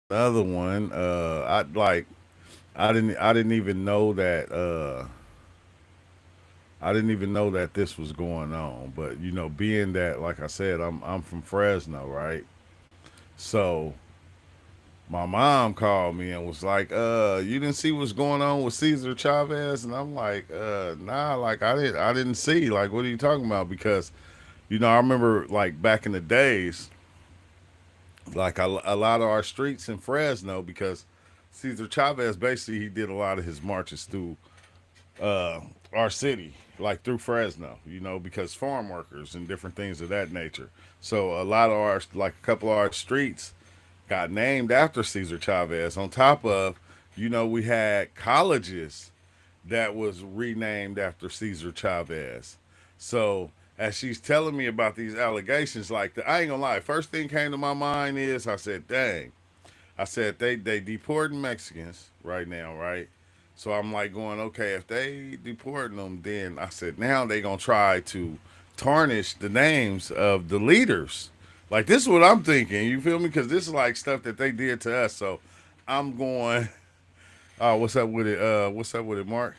Another one. I didn't even know that I didn't even know that this was going on. But being that, like I said, I'm from Fresno, right? So my mom called me and was like, you didn't see what's going on with Cesar Chavez? And I'm like, nah, like I didn't see. Like, what are you talking about? Because, I remember like back in the days, like a lot of our streets in Fresno, because Cesar Chavez basically he did a lot of his marches through uh, our city, like through Fresno, because farm workers and different things of that nature. So a lot of our, like a couple of our streets, got named after Cesar Chavez. On top of, we had colleges that was renamed after Cesar Chavez. So as she's telling me about these allegations, like I ain't gonna lie, first thing came to my mind is I said, dang, I said they deporting Mexicans right now, right? So I'm like going, okay, if they deporting them, then I said now they gonna try to tarnish the names of the leaders. Like this is what I'm thinking. You feel me? Because this is like stuff that they did to us. So I'm going, oh, what's up with it? What's up with it, Mark?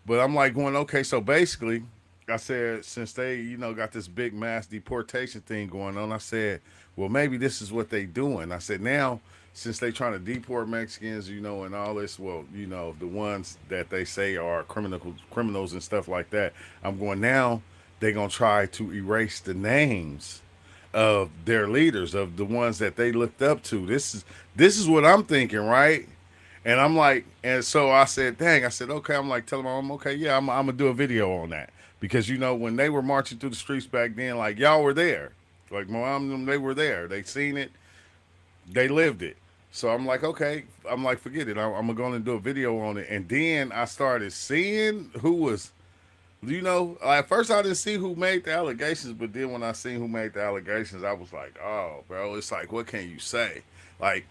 But I'm like going, okay, so basically, I said since they, got this big mass deportation thing going on, I said, well, maybe this is what they doing. I said now, since they trying to deport Mexicans, and all this, well, the ones that they say are criminals and stuff like that. I'm going now. They gonna try to erase the names of their leaders, of the ones that they looked up to. This is what I'm thinking, right? And I'm like, and so I said, dang, I said, okay. I'm like, tell them, I'm okay. Yeah, I'm going to do a video on that. Because, when they were marching through the streets back then, like, y'all were there. Like, my mom and them, they were there. They seen it, they lived it. So I'm like, okay. I'm like, forget it. I'm going to do a video on it. And then I started seeing who was, at first I didn't see who made the allegations. But then when I seen who made the allegations, I was like, oh, bro, it's like, what can you say? Like,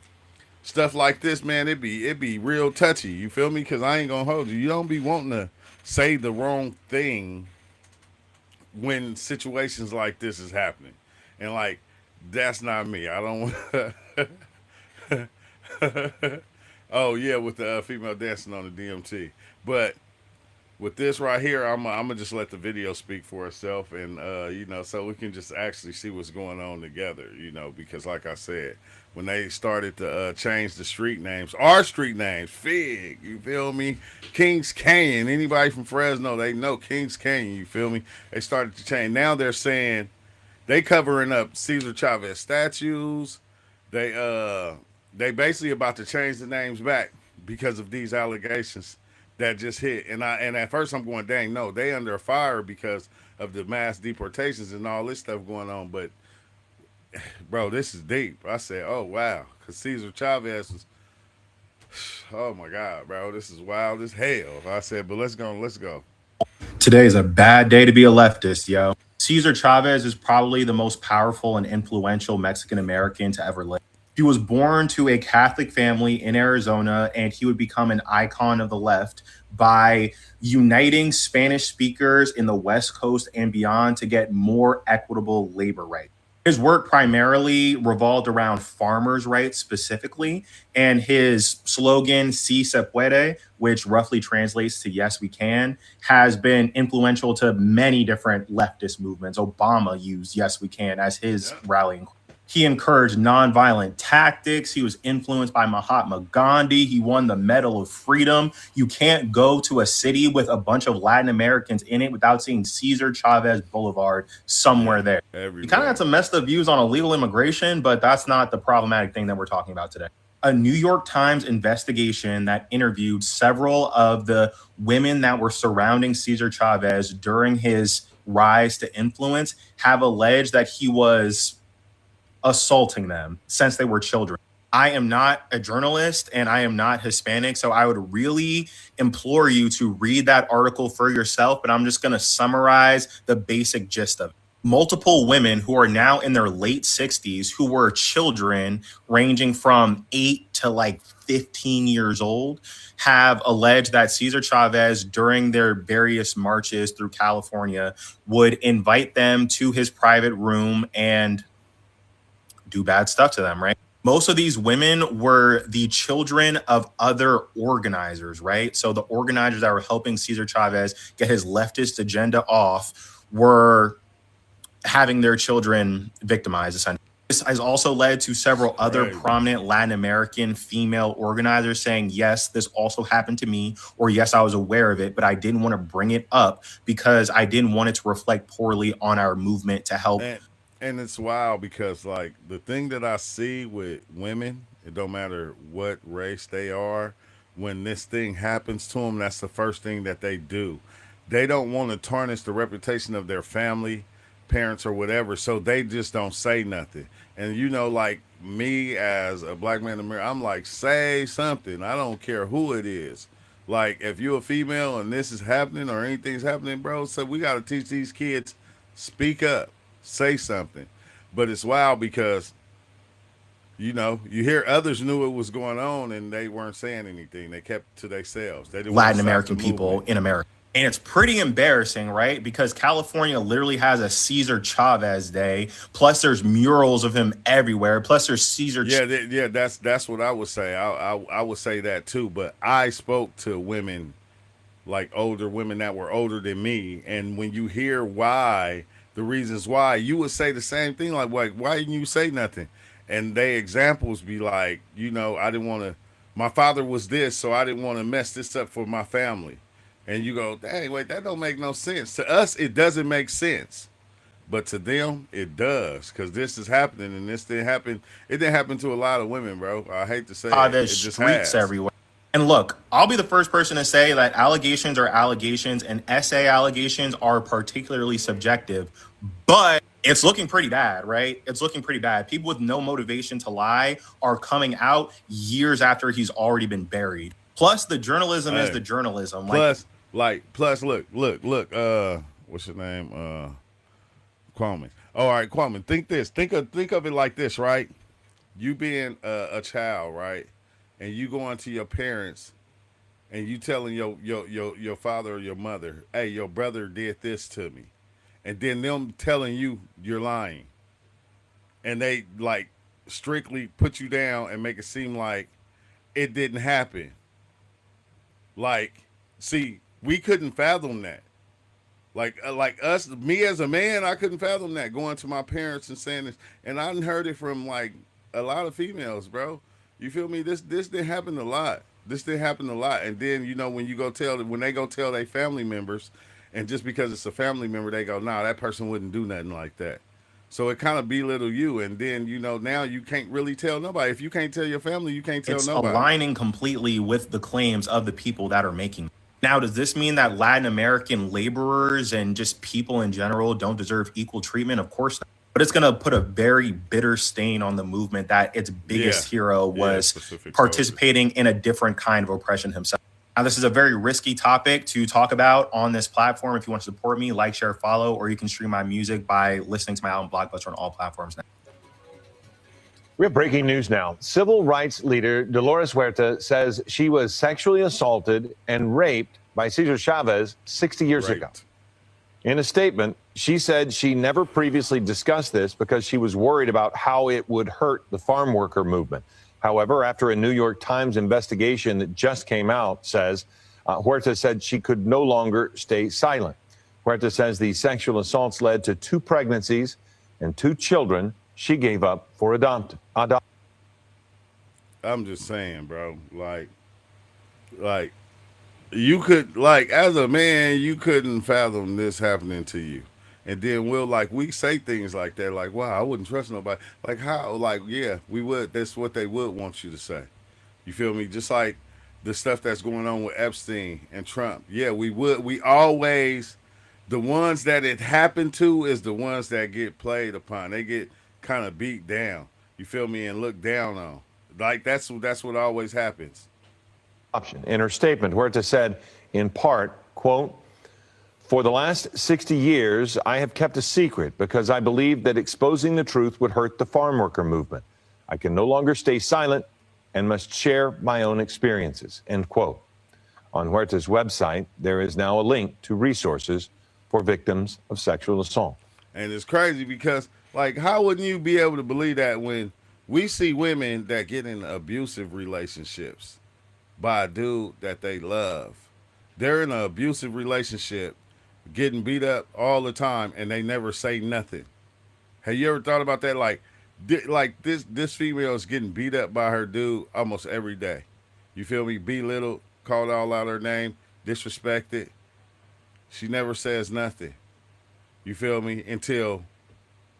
stuff like this, man, it be real touchy. You feel me? Because I ain't gonna hold you. You don't be wanting to say the wrong thing when situations like this is happening, and like that's not me. I don't. Oh yeah, with the female dancing on the DMT, but with this right here, I'm gonna just let the video speak for itself, and so we can just actually see what's going on together. Because like I said, when they started to change the street names, our street names, Fig, you feel me? Kings Canyon. Anybody from Fresno, they know Kings Canyon. You feel me? They started to change. Now they're saying they covering up Cesar Chavez statues. They they basically about to change the names back because of these allegations that just hit. And at first I'm going, dang, no, they under fire because of the mass deportations and all this stuff going on. But bro, this is deep. I said, oh wow, because Cesar Chavez was, oh my god, bro, this is wild as hell. I said, but let's go. Today is a bad day to be a leftist, yo. Cesar Chavez is probably the most powerful and influential Mexican American to ever live. He was born to a Catholic family in Arizona, and he would become an icon of the left by uniting Spanish speakers in the West Coast and beyond to get more equitable labor rights. His work primarily revolved around farmers' rights specifically, and his slogan, Si se puede, which roughly translates to yes, we can, has been influential to many different leftist movements. Obama used yes, we can as his Yep. rallying. He encouraged nonviolent tactics. He was influenced by Mahatma Gandhi. He won the Medal of Freedom. You can't go to a city with a bunch of Latin Americans in it without seeing Cesar Chavez Boulevard somewhere Yeah, there. He kind of had everywhere. some messed up views on illegal immigration, but that's not the problematic thing that we're talking about today. A New York Times investigation that interviewed several of the women that were surrounding Cesar Chavez during his rise to influence have alleged that he was assaulting them since they were children. I am not a journalist and I am not Hispanic, so I would really implore you to read that article for yourself, but I'm just going to summarize the basic gist of it. Multiple women who are now in their late 60s, who were children ranging from 8 to like 15 years old, have alleged that Cesar Chavez, during their various marches through California, would invite them to his private room and do bad stuff to them, right? Most of these women were the children of other organizers, right? So the organizers that were helping Cesar Chavez get his leftist agenda off were having their children victimized, essentially. This has also led to several other prominent Latin American female organizers saying, yes, this also happened to me, or yes, I was aware of it, but I didn't want to bring it up because I didn't want it to reflect poorly on our movement to help. And it's wild because like the thing that I see with women, it don't matter what race they are, when this thing happens to them, that's the first thing that they do. They don't want to tarnish the reputation of their family, parents, or whatever, so they just don't say nothing. And you know, like me as a black man in America, I'm like, say something. I don't care who it is. Like if you're a female and this is happening or anything's happening, bro, so we got to teach these kids, speak up, say something. But it's wild because you know, you hear others knew it was going on and they weren't saying anything. They kept to themselves. They didn't want to Latin stop American the people movement. in America. And it's pretty embarrassing, right? Because California literally has a Cesar Chavez Day. Plus, there's murals of him everywhere. Plus, there's Cesar. Yeah, that's what I would say. I would say that too. But I spoke to women, like older women that were older than me, and when you hear why, the reasons why, you would say the same thing. Like, why didn't you say nothing? And they examples be like, you know, I didn't want to. My father was this, so I didn't want to mess this up for my family. And you go, dang, wait, that don't make no sense. To us, it doesn't make sense. But to them, it does, because this is happening, and this didn't happen. It didn't happen to a lot of women, bro. I hate to say it, it There's just streets has. everywhere. And look, I'll be the first person to say that allegations are allegations and essay allegations are particularly subjective, but it's looking pretty bad, right? It's looking pretty bad. People with no motivation to lie are coming out years after he's already been buried. Plus, the journalism is Hey, the journalism. plus, look. What's your name? Kwame. All right, Kwame. Think this. Think of it like this, right? You being a child, right? And you going to your parents and you telling your father or your mother, hey, your brother did this to me. And then them telling you you're lying. And they like strictly put you down and make it seem like it didn't happen. Like, see, we couldn't fathom that. Like us, me as a man, I couldn't fathom that going to my parents and saying this. And I heard it from like a lot of females, bro. You feel me? This didn't happen a lot. This didn't happen a lot. And then you know when they go tell their family members, and just because it's a family member, they go, nah, that person wouldn't do nothing like that. So it kind of belittle you, and then you know now you can't really tell nobody. If you can't tell your family, you can't tell it's nobody. aligning completely with the claims of the people that are making. Now, does this mean that Latin American laborers and just people in general don't deserve equal treatment? Of course not. But it's going to put a very bitter stain on the movement that its Yeah, biggest hero yeah, was specific focus. participating in a different kind of oppression himself. Now, this is a very risky topic to talk about on this platform. If you want to support me, like, share, follow, or you can stream my music by listening to my album Blockbuster on all platforms now. We have breaking news now. Civil rights leader Dolores Huerta says she was sexually assaulted and raped by Cesar Chavez 60 years ago. Right. In a statement, she said she never previously discussed this because she was worried about how it would hurt the farm worker movement. However, after a New York Times investigation that just came out says Huerta said she could no longer stay silent. Huerta says the sexual assaults led to 2 pregnancies and 2 children she gave up for adoption. I'm just saying, bro. Like you could, like, as a man, you couldn't fathom this happening to you. And then we say things like that, like, wow, I wouldn't trust nobody. Like how, like, yeah, we would. That's what they would want you to say. You feel me? Just like the stuff that's going on with Epstein and Trump. Yeah, we would. We always, the ones that it happened to is the ones that get played upon. They get kind of beat down. You feel me? And looked down on. Like that's what always happens. In her statement, Huerta said, in part, quote, "For the last 60 years, I have kept a secret because I believed that exposing the truth would hurt the farm worker movement. I can no longer stay silent and must share my own experiences," end quote. On Huerta's website, there is now a link to resources for victims of sexual assault. And it's crazy because, like, how wouldn't you be able to believe that when We see women that get in abusive relationships by a dude that they love. They're in an abusive relationship, getting beat up all the time, and they never say nothing. Have you ever thought about that? Like this female is getting beat up by her dude almost every day. You feel me? Belittled, called all out her name, disrespected. She never says nothing. You feel me? Until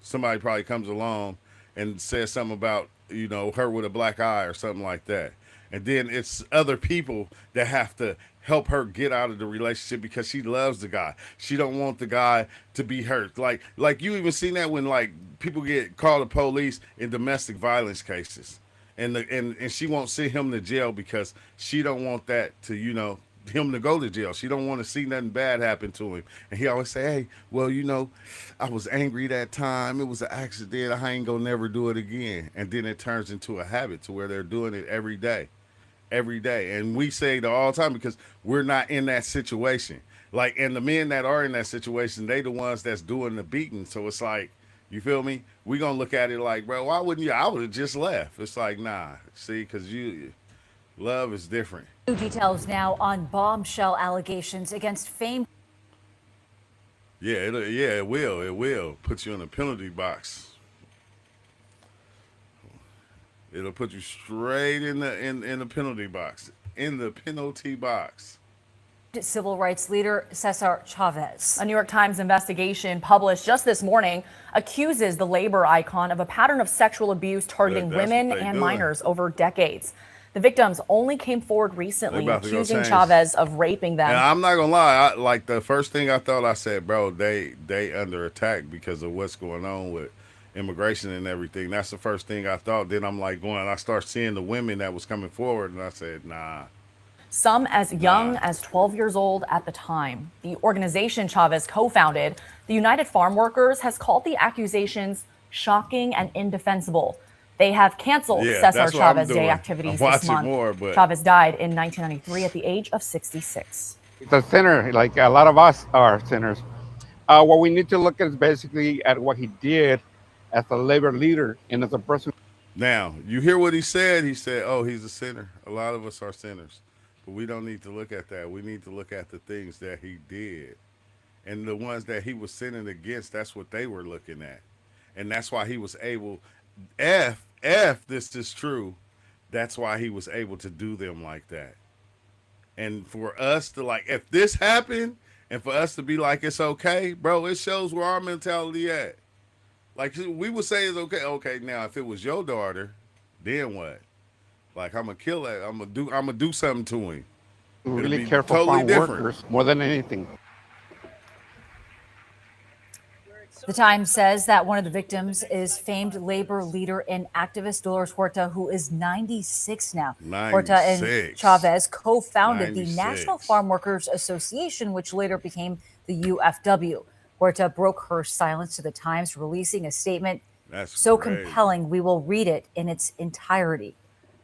somebody probably comes along and says something about her with a black eye or something like that, and then it's other people that have to help her get out of the relationship because she loves the guy. She don't want the guy to be hurt. Like you even seen that when like people get called the police in domestic violence cases, and she won't send him to jail because she don't want that to him to go to jail. She don't want to see nothing bad happen to him. And he always say, hey, well, I was angry that time. It was an accident. I ain't gonna never do it again. And then it turns into a habit to where they're doing it every day. Every day. And we say it all the time because we're not in that situation. Like, and the men that are in that situation, they the ones that's doing the beating. So it's like, you feel me? We gonna look at it like, bro, why wouldn't you? I would have just left. It's like, nah, see, because love is different. New details now on bombshell allegations against famed. Yeah, it will. It will put you in a penalty box. It'll put you straight in the penalty box. In the penalty box. Civil rights leader Cesar Chavez. A New York Times investigation published just this morning accuses the labor icon of a pattern of sexual abuse targeting women and minors over decades. The victims only came forward recently accusing Chavez of raping them. And I'm not gonna lie, like the first thing I thought, I said, bro, they under attack because of what's going on with immigration and everything. That's the first thing I thought. Then I'm like I start seeing the women that was coming forward, and I said, nah. Some as young as 12 years old at the time. The organization Chavez co-founded, the United Farm Workers, has called the accusations shocking and indefensible. They have canceled Cesar Chavez Day activities this month. Chavez died in 1993 at the age of 66. It's a sinner, like a lot of us are sinners. What we need to look at is basically at what he did as a labor leader and as a person. Now, you hear what he said? He said, oh, he's a sinner. A lot of us are sinners. But we don't need to look at that. We need to look at the things that he did. And the ones that he was sinning against, that's what they were looking at. And that's why he was able, if this is true, that's why he was able to do them like that. And for us to if this happened, and for us to be like, it's okay, bro, it shows where our mentality at. Like, we would say it's okay. Okay, now, if it was your daughter, then what? Like, I'm going to kill that. I'm going to do something to him. Really careful farm workers more than anything. The Times says that one of the victims is famed labor leader and activist Dolores Huerta, who is 96 now. 96. Huerta and Chavez co-founded the National Farm Workers Association, which later became the UFW. Huerta broke her silence to the Times, releasing a statement so compelling we will read it in its entirety.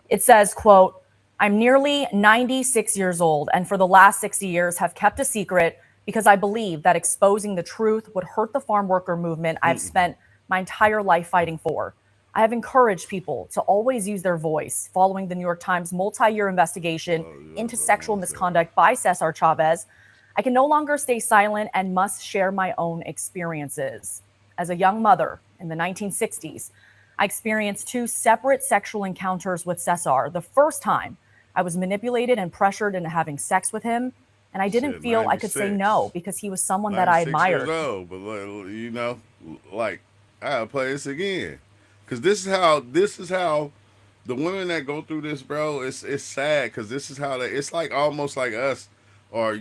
It says, quote, I'm nearly 96 years old and for the last 60 years have kept a secret because I believe that exposing the truth would hurt the farm worker movement I've spent my entire life fighting for. I have encouraged people to always use their voice following the New York Times multi-year investigation into sexual misconduct by Cesar Chavez. I can no longer stay silent and must share my own experiences. As a young mother in the 1960s, I experienced 2 separate sexual encounters with Cesar. The first time, I was manipulated and pressured into having sex with him, and I didn't feel I could say no because he was someone that I admired. But I gotta play this again, because this is how the women that go through this, bro. It's sad because this is how it's like almost like us, or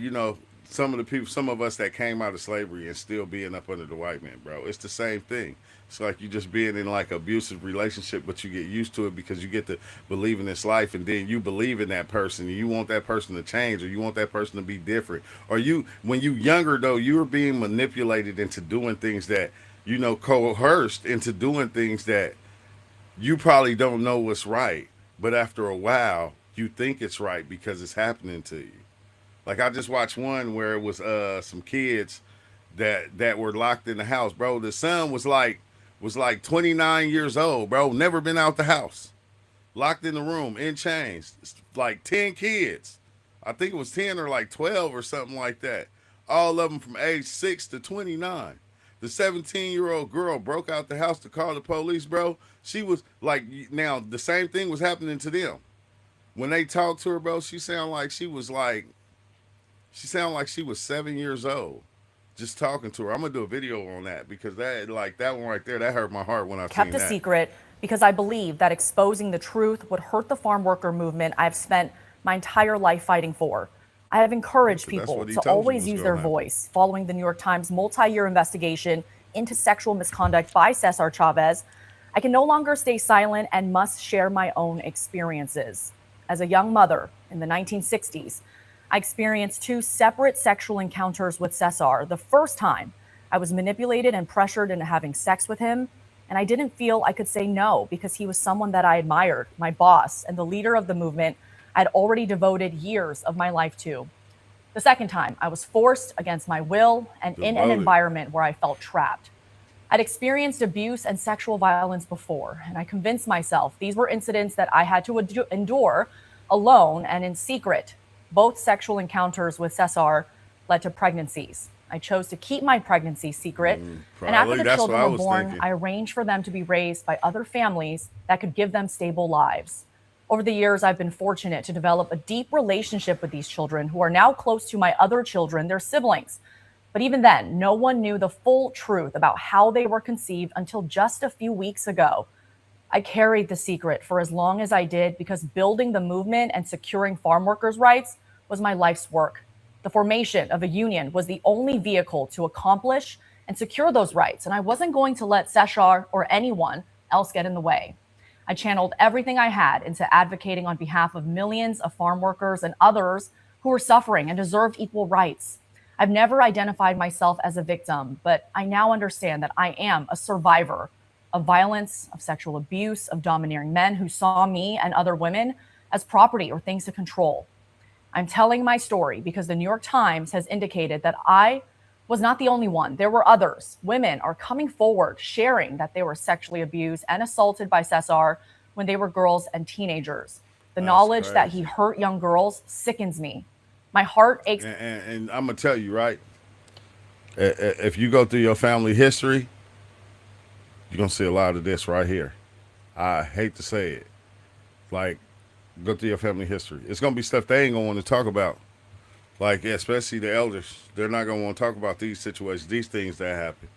some of us that came out of slavery and still being up under the white man, bro. It's the same thing. It's like you just being in like abusive relationship, but you get used to it because you get to believe in this life, and then you believe in that person, and you want that person to change, or you want that person to be different, or when you younger though, you were being manipulated into doing things that coerced into doing things that you probably don't know what's right, but after a while you think it's right because it's happening to you. Like I just watched one where it was some kids that were locked in the house, bro. The son was like was like 29 years old, bro. Never been out the house. Locked in the room, in chains. Like 10 kids. I think it was 10 or like 12 or something like that. All of them from age 6 to 29. The 17-year-old girl broke out the house to call the police, bro. She was like, now the same thing was happening to them. When they talked to her, bro, she sounded like she was 7 years old. Just talking to her. I'm gonna do a video on that because that one right there, that hurt my heart when I seen that. Kept a secret because I believe that exposing the truth would hurt the farm worker movement I've spent my entire life fighting for. I have encouraged people to always use their voice. Following the New York Times multi-year investigation into sexual misconduct by Cesar Chavez, I can no longer stay silent and must share my own experiences. As a young mother in the 1960s, I experienced 2 separate sexual encounters with Cesar. The first time, I was manipulated and pressured into having sex with him, and I didn't feel I could say no because he was someone that I admired, my boss, and the leader of the movement I'd already devoted years of my life to. The second time, I was forced against my will and in an environment where I felt trapped. I'd experienced abuse and sexual violence before, and I convinced myself these were incidents that I had to endure alone and in secret. Both sexual encounters with Cesar led to pregnancies. I chose to keep my pregnancy secret, and after the children were born, I arranged for them to be raised by other families that could give them stable lives. Over the years, I've been fortunate to develop a deep relationship with these children who are now close to my other children, their siblings. But even then, no one knew the full truth about how they were conceived until just a few weeks ago. I carried the secret for as long as I did because building the movement and securing farm workers' rights was my life's work. The formation of a union was the only vehicle to accomplish and secure those rights, and I wasn't going to let Cesar or anyone else get in the way. I channeled everything I had into advocating on behalf of millions of farm workers and others who were suffering and deserved equal rights. I've never identified myself as a victim, but I now understand that I am a survivor of violence, of sexual abuse, of domineering men who saw me and other women as property or things to control. I'm telling my story because the New York Times has indicated that I was not the only one. There were others. Women are coming forward, sharing that they were sexually abused and assaulted by Cesar when they were girls and teenagers. The knowledge that he hurt young girls sickens me. My heart aches. And I'm going to tell you, right? If you go through your family history, you're going to see a lot of this right here. I hate to say it. Like, go through your family history. It's going to be stuff they ain't going to want to talk about. Like, especially the elders. They're not going to want to talk about these situations, these things that happen.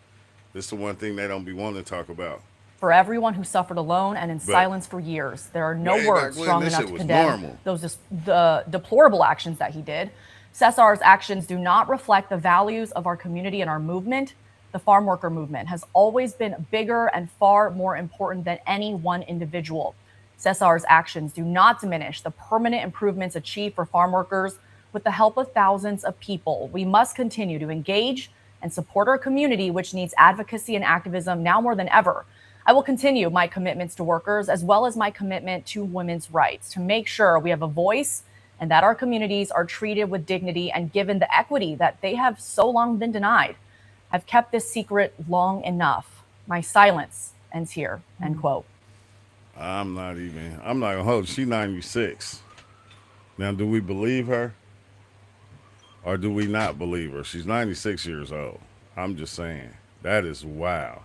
This is the one thing they don't be wanting to talk about. For everyone who suffered alone and in silence for years, there are no words strong enough to condemn the deplorable actions that he did. Cesar's actions do not reflect the values of our community and our movement. The farm worker movement has always been bigger and far more important than any one individual. Cesar's actions do not diminish the permanent improvements achieved for farm workers with the help of thousands of people. We must continue to engage and support our community, which needs advocacy and activism now more than ever. I will continue my commitments to workers as well as my commitment to women's rights to make sure we have a voice and that our communities are treated with dignity and given the equity that they have so long been denied. I've kept this secret long enough. My silence ends here, end quote. I'm not gonna hold. She's 96. Now, do we believe her? Or do we not believe her? She's 96 years old. I'm just saying. That is wow.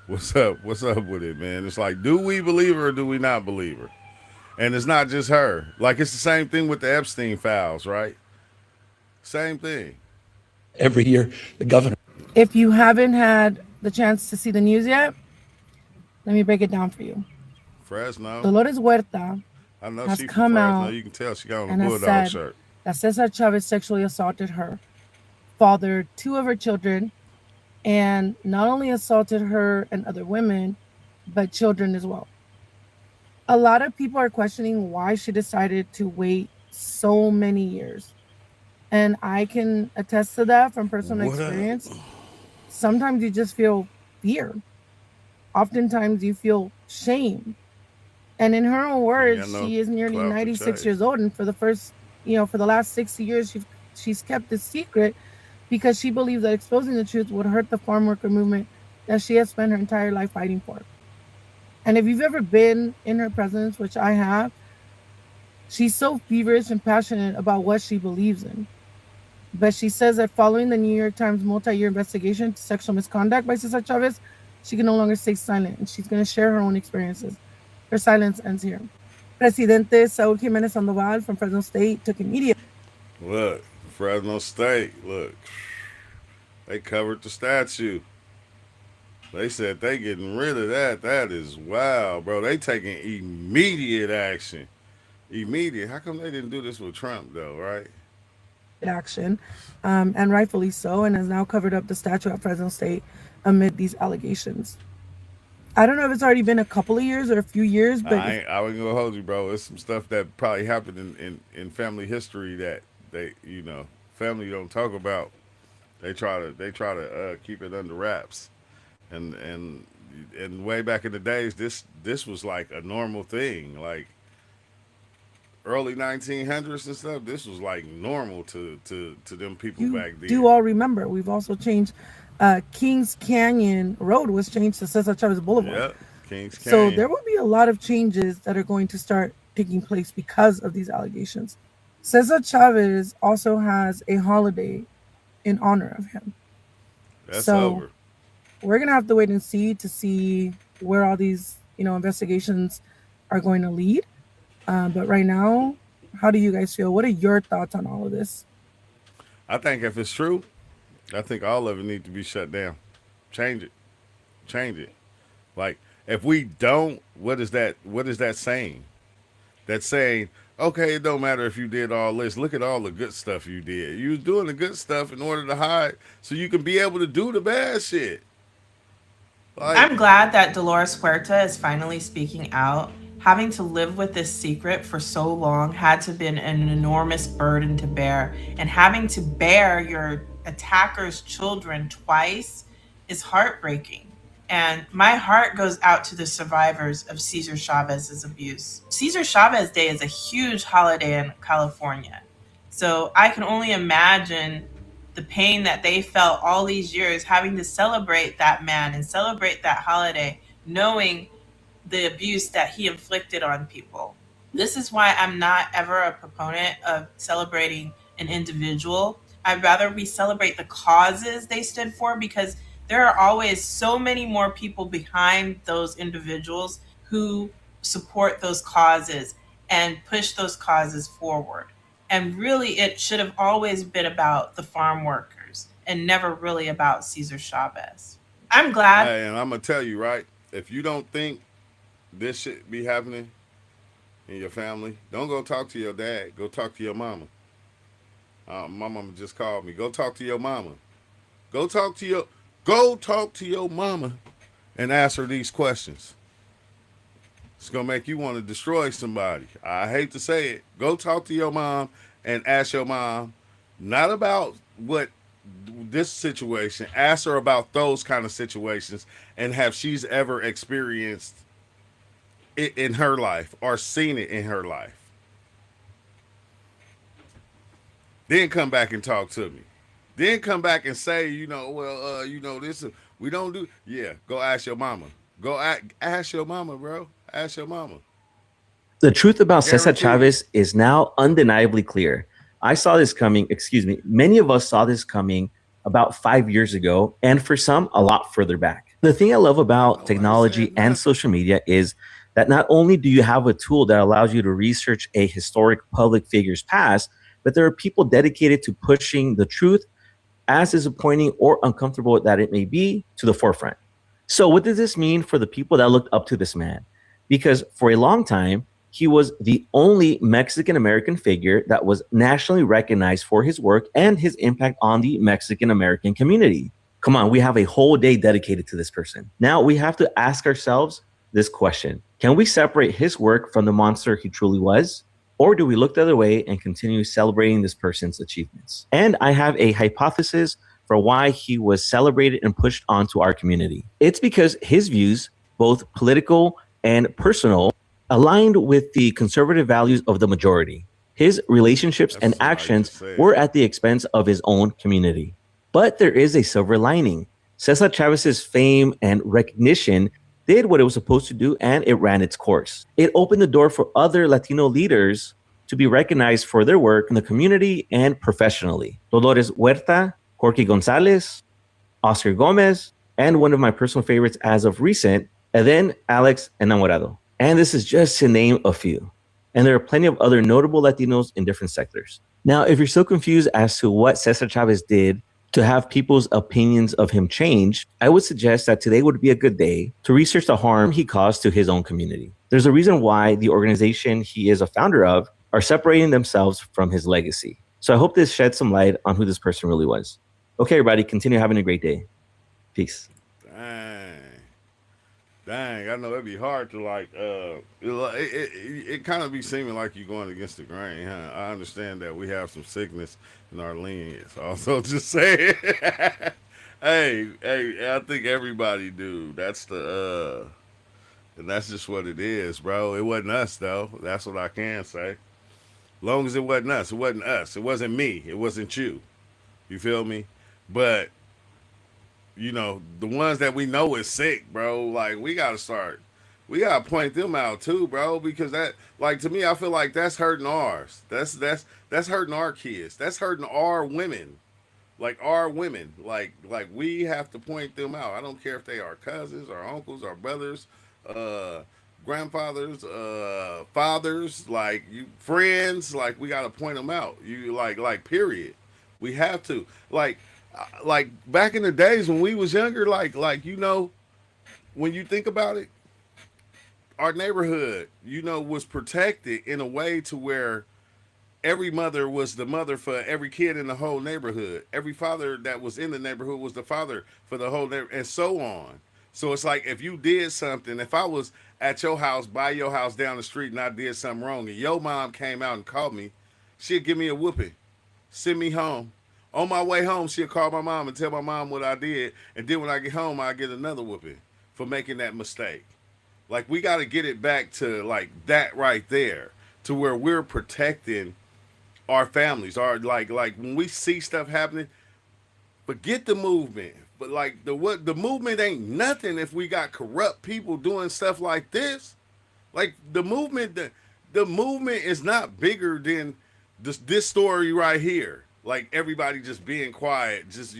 What's up? What's up with it, man? It's like, do we believe her or do we not believe her? And it's not just her. Like, it's the same thing with the Epstein files, right? Same thing. Every year, the governor. If you haven't had the chance to see the news yet, let me break it down for you. Fresno. Dolores Huerta I know has she come from out Fresno. You can tell she got on a and has Bulldog said shirt. that Cesar Chavez sexually assaulted her, fathered 2 of her children, and not only assaulted her and other women, but children as well. A lot of people are questioning why she decided to wait so many years. And I can attest to that from personal experience. Sometimes you just feel fear. Oftentimes you feel shame. And in her own words, she is nearly 96 years old. And for the last 60 years, she's kept this secret because she believes that exposing the truth would hurt the farm worker movement that she has spent her entire life fighting for. And if you've ever been in her presence, which I have, she's so feverish and passionate about what she believes in. But she says that following the New York Times multi-year investigation into sexual misconduct by Cesar Chavez, she can no longer stay silent, and she's going to share her own experiences. Her silence ends here. Presidente Saúl Jiménez Sandoval from Fresno State took immediate. Look, Fresno State, look, they covered the statue. They said they getting rid of that. That is wild, bro. They taking immediate action. Immediate. How come they didn't do this with Trump, though, right? Action, and rightfully so, and has now covered up the statue at Fresno State amid these allegations. I don't know if it's already been a couple of years or a few years, but I wasn't gonna hold you, bro. It's some stuff that probably happened in family history that they, family don't talk about. They try to keep it under wraps, and way back in the days, this was like a normal thing, like early 1900s and stuff. This was like normal to them people back then. Do all remember, we've also changed Kings Canyon Road was changed to Cesar Chavez Boulevard. Yep, Kings Canyon. So there will be a lot of changes that are going to start taking place because of these allegations. Cesar Chavez also has a holiday in honor of him. That's over. We're gonna have to wait and see where all these investigations are going to lead. But right now, how do you guys feel? What are your thoughts on all of this? I think if it's true, I think all of it needs to be shut down. Change it. Like, if we don't, what is that saying? That's saying, okay, it don't matter if you did all this. Look at all the good stuff you did. You was doing the good stuff in order to hide so you can be able to do the bad shit. Like, I'm glad that Dolores Huerta is finally speaking out. Having to live with this secret for so long had to have been an enormous burden to bear. And having to bear your attacker's children twice is heartbreaking. And my heart goes out to the survivors of Cesar Chavez's abuse. Cesar Chavez Day is a huge holiday in California. So I can only imagine the pain that they felt all these years having to celebrate that man and celebrate that holiday, knowing the abuse that he inflicted on people. This is why I'm not ever a proponent of celebrating an individual. I'd rather we celebrate the causes they stood for, because there are always so many more people behind those individuals who support those causes and push those causes forward. And really, it should have always been about the farm workers and never really about Cesar Chavez. I'm glad. Hey, and I'm going to tell you, right, if you don't think this shit be happening in your family, don't go talk to your dad. Go talk to your mama. My mama just called me. Go talk to your mama. Go talk to your mama and ask her these questions. It's gonna make you want to destroy somebody. I hate to say it. Go talk to your mom and ask your mom, not about what this situation. Ask her about those kind of situations and have she's ever experienced it in her life or seen it in her life. Then come back and talk to me. Then come back and say, this we don't do. Yeah, go ask your mama. Go ask your mama, bro. Ask your mama. The truth about Cesar Chavez is now undeniably clear. I saw this coming, many of us saw this coming about 5 years ago, and for some, a lot further back. The thing I love about technology and social media is that not only do you have a tool that allows you to research a historic public figure's past, but there are people dedicated to pushing the truth, as disappointing or uncomfortable that it may be, to the forefront. So what does this mean for the people that looked up to this man? Because for a long time, he was the only Mexican-American figure that was nationally recognized for his work and his impact on the Mexican-American community. Come on, we have a whole day dedicated to this person. Now we have to ask ourselves this question: can we separate his work from the monster he truly was? Or do we look the other way and continue celebrating this person's achievements? And I have a hypothesis for why he was celebrated and pushed onto our community. It's because his views, both political and personal, aligned with the conservative values of the majority. His relationships and actions were at the expense of his own community. But there is a silver lining. Cesar Chavez's fame and recognition did what it was supposed to do, and it ran its course. It opened the door for other Latino leaders to be recognized for their work in the community and professionally. Dolores Huerta, Jorge Gonzalez, Oscar Gomez, and one of my personal favorites as of recent, Eden Alex Enamorado. And this is just to name a few. And there are plenty of other notable Latinos in different sectors. Now, if you're so confused as to what Cesar Chavez did to have people's opinions of him change, I would suggest that today would be a good day to research the harm he caused to his own community. There's a reason why the organization he is a founder of are separating themselves from his legacy. So I hope this sheds some light on who this person really was. Okay, everybody, continue having a great day. Peace. Dang, I know it'd be hard to it kind of be seeming like you're going against the grain, huh? I understand that we have some sickness in our lineage. Also, just saying, hey, I think everybody do. And that's just what it is, bro. It wasn't us though. That's what I can say. Long as it wasn't us, it wasn't us. It wasn't me. It wasn't you. You feel me? But the ones that we know is sick, bro, like we gotta point them out too, bro, because that, like, to me, I feel like that's hurting ours. That's hurting our kids. That's hurting our women. Like our women. Like we have to point them out. I don't care if they are cousins or uncles or brothers, grandfathers, fathers, like you friends, like we gotta point them out. You like period. We have to. Like back in the days when we was younger, like when you think about it, our neighborhood, was protected in a way to where every mother was the mother for every kid in the whole neighborhood. Every father that was in the neighborhood was the father for the whole neighborhood, and so on. So it's like if you did something, if I was at your house, by your house down the street, and I did something wrong, and your mom came out and called me, she'd give me a whooping, send me home. On my way home, she'll call my mom and tell my mom what I did. And then when I get home, I get another whooping for making that mistake. Like, we got to get it back to, like, that right there, to where we're protecting our families. Like when we see stuff happening, forget the movement. But, like, the movement ain't nothing if we got corrupt people doing stuff like this. Like, the movement is not bigger than this story right here. Like everybody just being quiet, just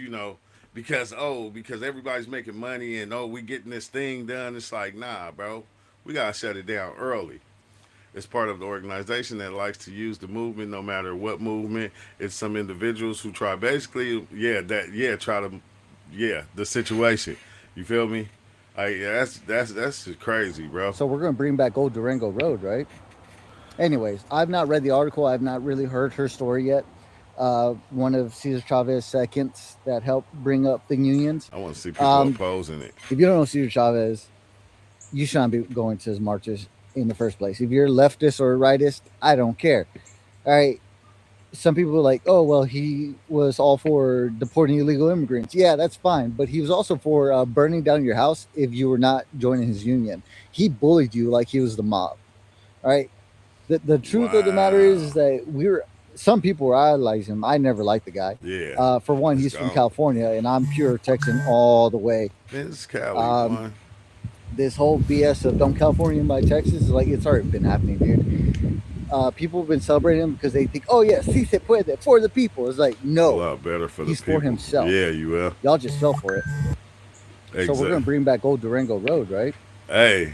because everybody's making money and we getting this thing done. It's like, nah, bro, we gotta shut it down early. It's part of the organization that likes to use the movement, no matter what movement. It's some individuals who try basically, the situation. You feel me? Like that's just crazy, bro. So we're gonna bring back old Durango Road, right? Anyways, I've not read the article. I've not really heard her story yet. One of Cesar Chavez's seconds that helped bring up the unions. I want to see people opposing it. If you don't know Cesar Chavez, you shouldn't be going to his marches in the first place. If you're leftist or rightist, I don't care. All right. Some people are like, oh, well, he was all for deporting illegal immigrants. Yeah, that's fine. But he was also for burning down your house if you were not joining his union. He bullied you like he was the mob. All right. The truth of the matter is that some people were idolizing him. I never liked the guy. Yeah. For one, he's from California, and I'm pure Texan all the way. It's Cali. This whole BS of "Don't California by Texas" is like, it's already been happening, dude. People have been celebrating him because they think, oh yeah, si se puede, for the people. It's like, no, a lot better for he's the people. For himself. Yeah, you will. Y'all just fell for it. Exactly. So we're gonna bring back old Durango Road, right? Hey,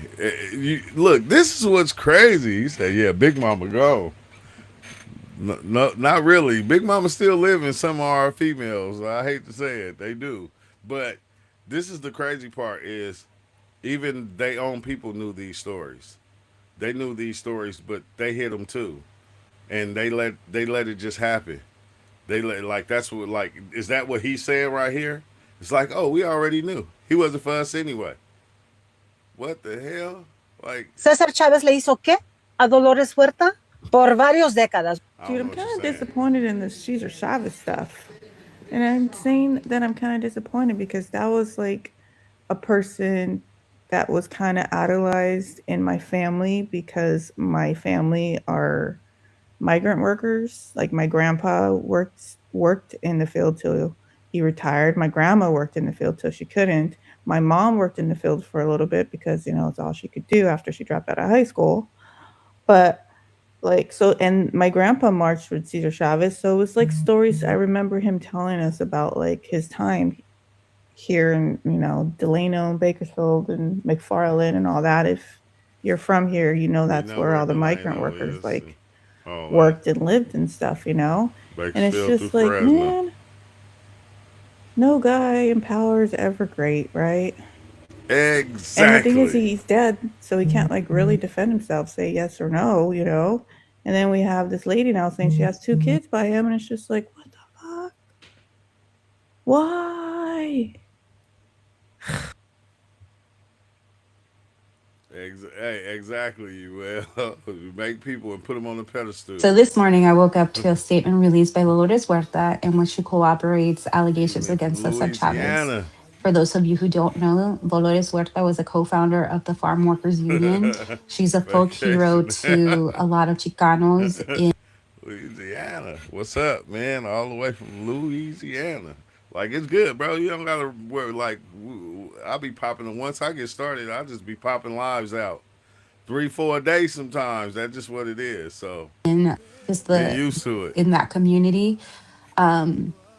look, this is what's crazy. He said, yeah, Big Mama go. No, not really. Big Mama still living. Some of our females, I hate to say it, they do. But this is the crazy part is even they own people knew these stories. They knew these stories, but they hid them too. And they let it just happen. That's what, like, is that what he's saying right here? It's like, oh, we already knew. He wasn't for us anyway. What the hell? Like, Cesar Chavez le hizo qué a Dolores Huerta por varios décadas. Dude, I'm kind of disappointed in this Cesar Chavez stuff. And I'm saying that I'm kind of disappointed because that was like a person that was kind of idolized in my family because my family are migrant workers. Like my grandpa worked in the field till he retired. My grandma worked in the field till she couldn't. My mom worked in the field for a little bit because, you know, it's all she could do after she dropped out of high school. But like, so, and my grandpa marched with Cesar Chavez. So it was like stories. I remember him telling us about like his time here in, you know, Delano and Bakersfield and McFarland and all that. If you're from here, you know, that's where all the migrant workers like worked and lived and stuff, you know? And it's just like, man, no guy in power is ever great, right? Exactly. And the thing is, he's dead, so he can't like really defend himself, say yes or no, you know? And then we have this lady now saying she has 2 kids by him, and it's just like, what the fuck? Why? Exactly. You will make people and put them on the pedestal. So this morning, I woke up to a statement released by Dolores Huerta in which she corroborates allegations against Cesar Chavez. For those of you who don't know, Dolores Huerta was a co-founder of the Farm Workers Union. She's a folk hero to a lot of Chicanos in Louisiana. What's up, man? All the way from Louisiana. Like, it's good, bro. You don't gotta worry. Like, I'll be popping. Once I get started, I'll just be popping lives out 3-4 a day sometimes. That's just what it is. So just get used to it. in that community.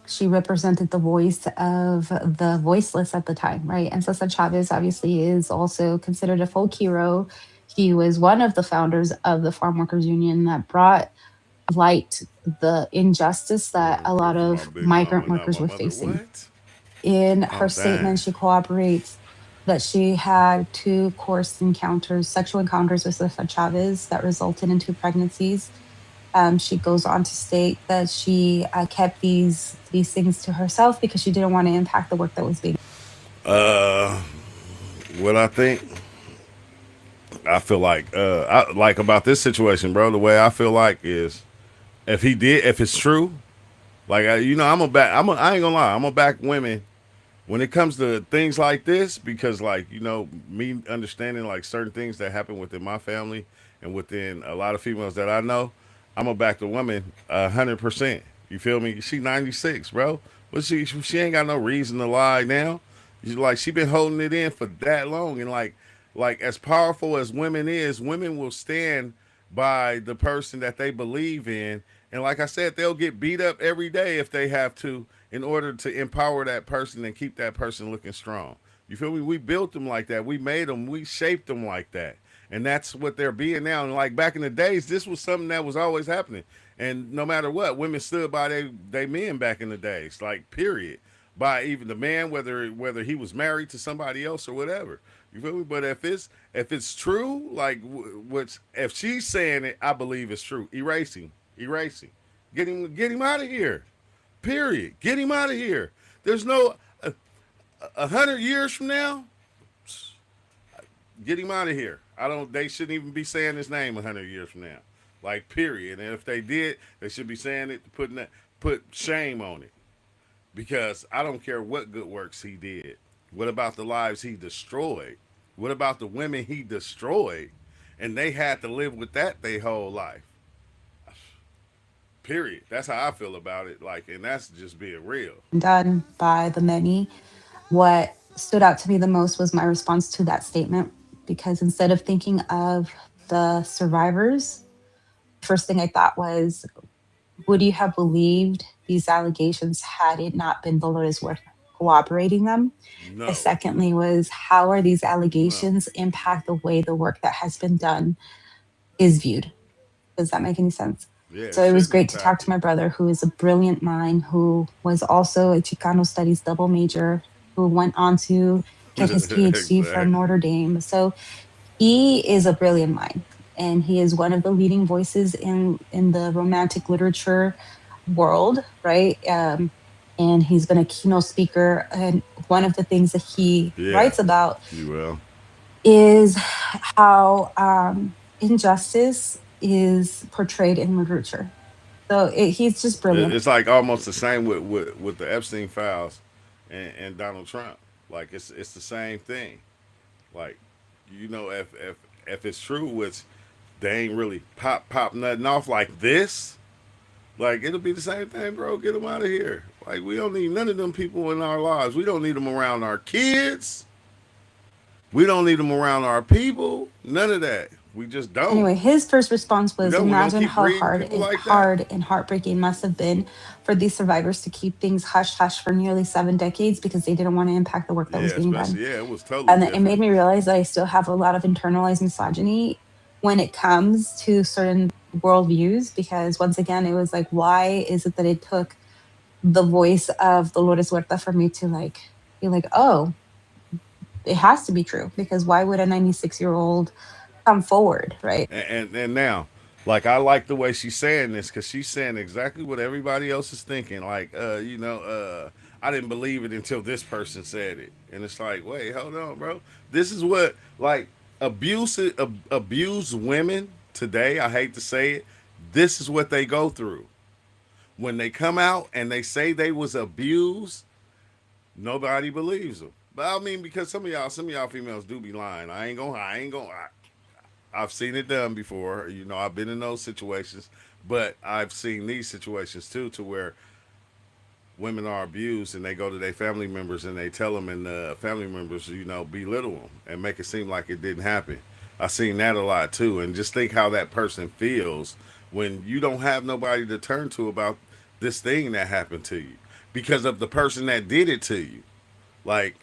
She represented the voice of the voiceless at the time, right? And Cesar Chavez obviously is also considered a folk hero. He was one of the founders of the Farm Workers Union that brought light the injustice that a lot of migrant workers were facing. In her statement, she corroborates that she had 2 coerced encounters, sexual encounters with Cesar Chavez that resulted in 2 pregnancies. She goes on to state that she kept these things to herself because she didn't want to impact the work that was being. What I think, I feel like, like about this situation, bro. The way I feel like is, if it's true, like you know, I ain't gonna lie, I'm gonna back women when it comes to things like this, because like, you know, me understanding like certain things that happen within my family and within a lot of females that I know. I'm gonna back the woman 100%. You feel me? She 96, bro. But she ain't got no reason to lie now. She been holding it in for that long, and like as powerful as women will stand by the person that they believe in. And like I said, they'll get beat up every day if they have to, in order to empower that person and keep that person looking strong. You feel me? We built them like that. We made them. We shaped them like that. And that's what they're being now. And like back in the days, this was something that was always happening. And no matter what, women stood by they men back in the days, like period. By even the man, whether he was married to somebody else or whatever. You feel me? But if it's true, like if she's saying it, I believe it's true. Erasing. Get him out of here. Period. Get him out of here. There's no 100 years from now. Get him out of here. They shouldn't even be saying his name 100 years from now. Like, period. And if they did, they should be saying it to put shame on it. Because I don't care what good works he did. What about the lives he destroyed? What about the women he destroyed? And they had to live with that their whole life. Period. That's how I feel about it. Like, and that's just being real. Done by the many. What stood out to me the most was my response to that statement, because instead of thinking of the survivors, first thing I thought was, would you have believed these allegations had it not been Dolores Huerta corroborating them? No. And secondly was, how are these allegations impact the way the work that has been done is viewed? Does that make any sense? Yeah, so it was great to talk to my brother, who is a brilliant mind, who was also a Chicano studies double major, who went on to get his PhD from Notre Dame. So he is a brilliant mind, and he is one of the leading voices in the romantic literature world, right? And he's been a keynote speaker. And one of the things that he writes about is how injustice is portrayed in literature. So he's just brilliant. It's like almost the same with the Epstein files and Donald Trump. Like it's the same thing. Like, you know, if it's true, which they ain't really pop nothing off like this. Like, it'll be the same thing, bro. Get them out of here. Like, we don't need none of them people in our lives. We don't need them around our kids. We don't need them around our people. None of that. We just don't. Anyway, his first response was, We don't imagine keep how breeding hard people and like that. hard and heartbreaking must have been for these survivors to keep things hush hush for nearly 7 decades because they didn't want to impact the work that was being done. Yeah, it was totally And it different. made me realize that I still have a lot of internalized misogyny when it comes to certain worldviews, because once again, it was like, why is it that it took the voice of Dolores Huerta for me to like be like, oh, it has to be true, because why would a 96-year-old come forward, right? And now, like, I like the way she's saying this, because she's saying exactly what everybody else is thinking. Like, I didn't believe it until this person said it, and it's like, wait, hold on, bro. This is what, like, abused women today. I hate to say it. This is what they go through when they come out and they say they was abused. Nobody believes them. But I mean, because some of y'all females do be lying. I've seen it done before. You know, I've been in those situations, but I've seen these situations too, to where women are abused and they go to their family members and they tell them, and the family members, belittle them and make it seem like it didn't happen. I've seen that a lot too. And just think how that person feels when you don't have nobody to turn to about this thing that happened to you because of the person that did it to you. Like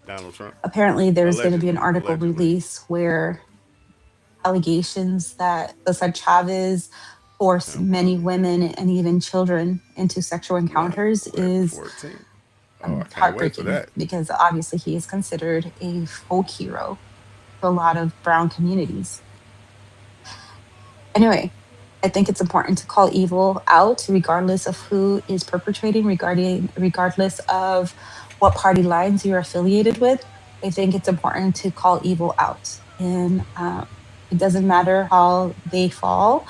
Donald Trump. Apparently, there's going to be an article Allegedly. release where allegations that Cesar Chavez forced many women and even children into sexual encounters is 14. I can't wait for heartbreaking, that. because obviously he is considered a folk hero to a lot of brown communities. Anyway, I think it's important to call evil out, regardless of who is perpetrating, regardless of what party lines you're affiliated with. I think it's important to call evil out, and it doesn't matter how they fall.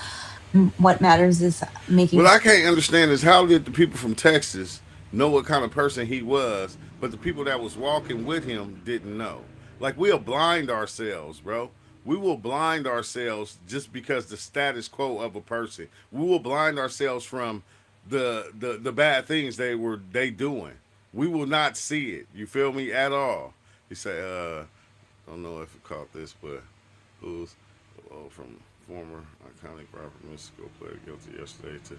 What matters is making. What I can't understand is, how did the people from Texas know what kind of person he was, but the people that was walking with him didn't know? Like, we'll blind ourselves, bro. We will blind ourselves just because the status quo of a person. We will blind ourselves from the bad things they doing. We will not see it. You feel me? At all. You say, I don't know if you caught this, but who's from former iconic rapper Mexico player guilty yesterday to.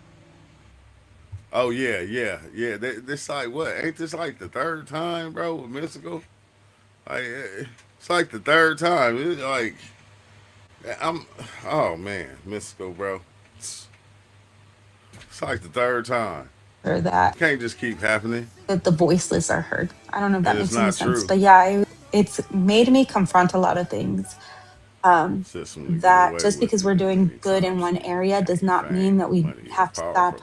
Oh yeah. This like what? Ain't this like the third time, bro, with Mexico? Like, it's like the third time. It's like, oh man, Mexico, bro. It's like the third time. Or that It can't just keep happening. That the voiceless are heard. I don't know if that And it's makes any not sense, true. but yeah, it's made me confront a lot of things. That just because we're doing good in one area does not mean that we have to stop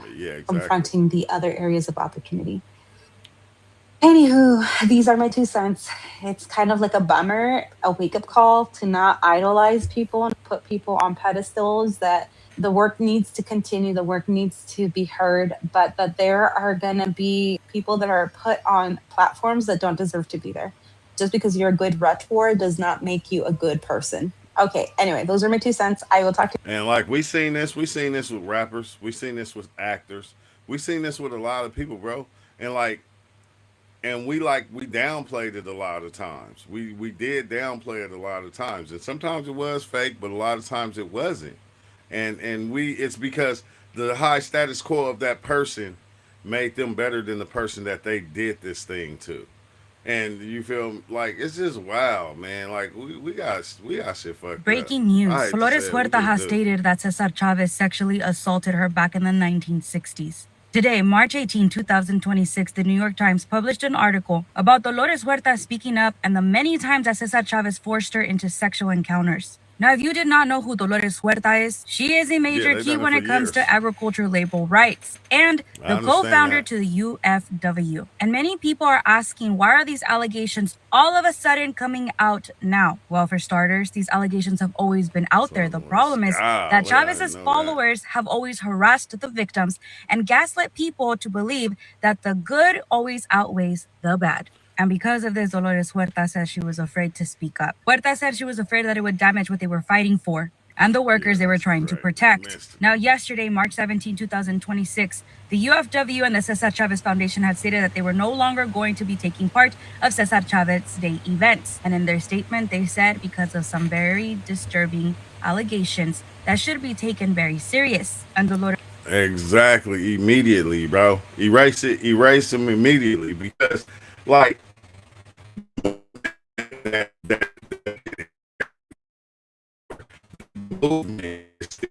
confronting the other areas of opportunity. Anywho, these are my 2 cents. It's kind of like a bummer, a wake-up call to not idolize people and put people on pedestals, that the work needs to continue, the work needs to be heard, but that there are going to be people that are put on platforms that don't deserve to be there. Just because you're a good rhetor does not make you a good person. Okay, anyway, those are my 2 cents. I will talk to you. And like, we seen this with rappers, we seen this with actors, we seen this with a lot of people, bro. And we downplayed it a lot of times. We did downplay it a lot of times, and sometimes it was fake, but a lot of times it wasn't. And it's because the high status quo of that person made them better than the person that they did this thing to. And you feel like it's just wild, man. Like, we got shit fucked up. Breaking news. Dolores Huerta has stated that Cesar Chavez sexually assaulted her back in the 1960s. Today, March 18, 2026, the New York Times published an article about Dolores Huerta speaking up and the many times that Cesar Chavez forced her into sexual encounters. Now, if you did not know who Dolores Huerta is, she is a major key when it comes to agriculture labor rights and the co-founder to the UFW. And many people are asking, why are these allegations all of a sudden coming out now? Well, for starters, these allegations have always been out there. The problem is that Chavez's followers have always harassed the victims and gaslit people to believe that the good always outweighs the bad. And because of this, Dolores Huerta says she was afraid to speak up. Huerta said she was afraid that it would damage what they were fighting for. and the workers they were trying to protect. Now, yesterday, March 17, 2026, the UFW and the Cesar Chavez Foundation had stated that they were no longer going to be taking part of Cesar Chavez Day events. And in their statement, they said because of some very disturbing allegations that should be taken very serious. And Dolores Exactly, immediately, bro. Erase them immediately because, like, that movement is still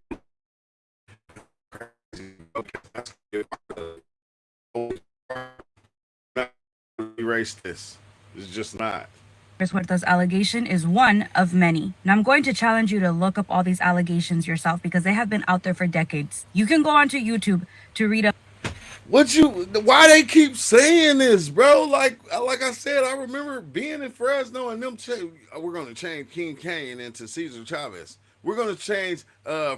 erase this. It's just not. Huerta's allegation is one of many. And I'm going to challenge you to look up all these allegations yourself because they have been out there for decades. You can go onto YouTube to read up. Why they keep saying this, bro? Like I said, I remember being in Fresno and them we're going to change King Kane into Cesar Chavez. We're going to change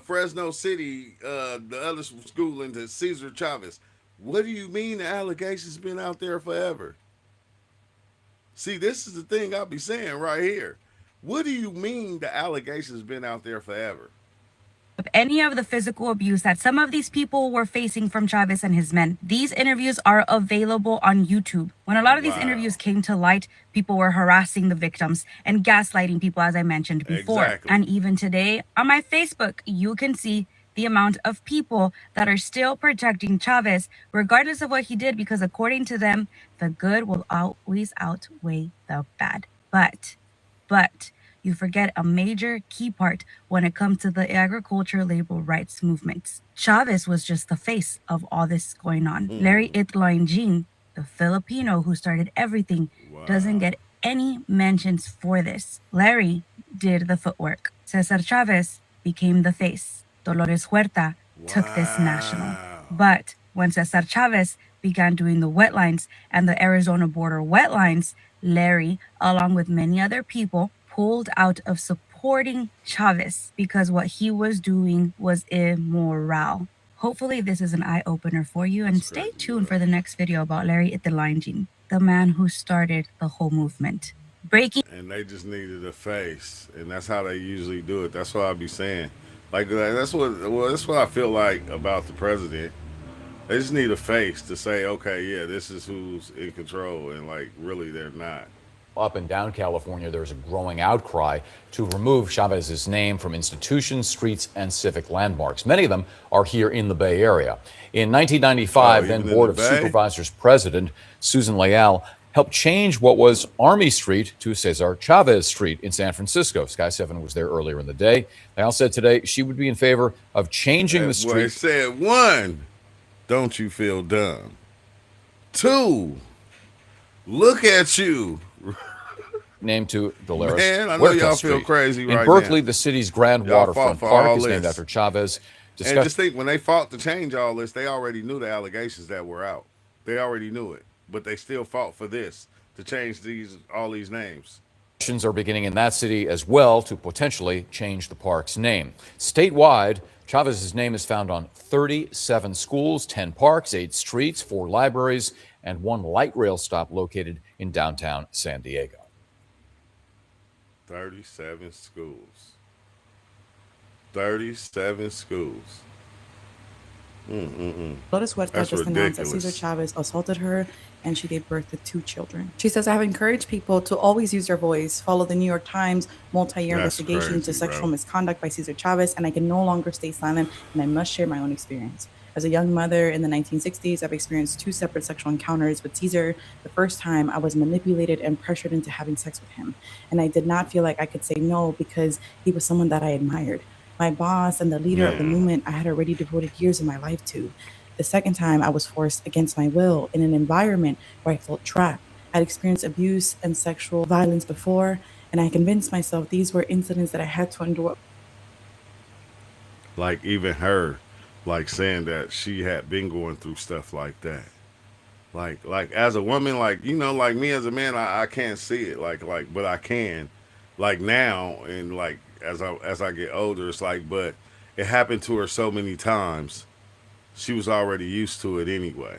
Fresno City, the other school, into Cesar Chavez. What do you mean the allegations been out there forever? See, this is the thing I'll be saying right here. What do you mean the allegations been out there forever? Any of the physical abuse that some of these people were facing from Chavez and his men. These interviews are available on YouTube. When a lot of these interviews came to light, people were harassing the victims and gaslighting people, as I mentioned before. Exactly. And even today on my Facebook, you can see the amount of people that are still protecting Chavez, regardless of what he did, because according to them, the good will always outweigh the bad. But you forget a major key part when it comes to the agriculture labor rights movements. Chavez was just the face of all this going on. Larry Itlaingin, the Filipino who started everything, doesn't get any mentions for this. Larry did the footwork. Cesar Chavez became the face. Dolores Huerta took this national. But when Cesar Chavez began doing the wetlines and the Arizona border wetlines, Larry, along with many other people, pulled out of supporting Chavez because what he was doing was immoral. Hopefully this is an eye-opener for you, and stay tuned for the next video about Larry Itlaingin, the man who started the whole movement. And they just needed a face, and that's how they usually do it. That's what I be saying. Like that's what I feel like about the president. They just need a face to say, okay, yeah, this is who's in control, and like really they're not. Up and down California, there's a growing outcry to remove Chavez's name from institutions, streets, and civic landmarks. Many of them are here in the Bay Area. In 1995, then Board of Supervisors President Susan Leal helped change what was Army Street to Cesar Chavez Street in San Francisco. Sky 7 was there earlier in the day. Leal said today she would be in favor of changing the street. They said, 1, don't you feel dumb? 2, look at you. Named to Dolores Man, I know Huerta y'all Street. feel crazy right in Berkeley, now. The city's grand waterfront park is named after Chavez. And just think, when they fought to change all this, they already knew the allegations that were out. They already knew it, but they still fought for this, to change all these names. Discussions are beginning in that city as well to potentially change the park's name. Statewide, Chavez's name is found on 37 schools, 10 parks, 8 streets, 4 libraries, and 1 light rail stop located in downtown San Diego. 37 schools. 37 schools. Dolores Huerta just announced that Cesar Chavez assaulted her and she gave birth to 2 children. She says, I have encouraged people to always use their voice, follow the New York Times multi-year investigation into sexual misconduct by Cesar Chavez, and I can no longer stay silent, and I must share my own experience. As a young mother in the 1960s, I've experienced 2 separate sexual encounters with Cesar. The first time, I was manipulated and pressured into having sex with him. And I did not feel like I could say no because he was someone that I admired. My boss and the leader of the movement I had already devoted years of my life to. The second time, I was forced against my will in an environment where I felt trapped. I'd experienced abuse and sexual violence before, and I convinced myself these were incidents that I had to endure. Like even her, like saying that she had been going through stuff like that. Like as a woman, like, you know, like me as a man, I can't see it but I can, like now, and like as I get older, it's like, but it happened to her so many times, she was already used to it anyway.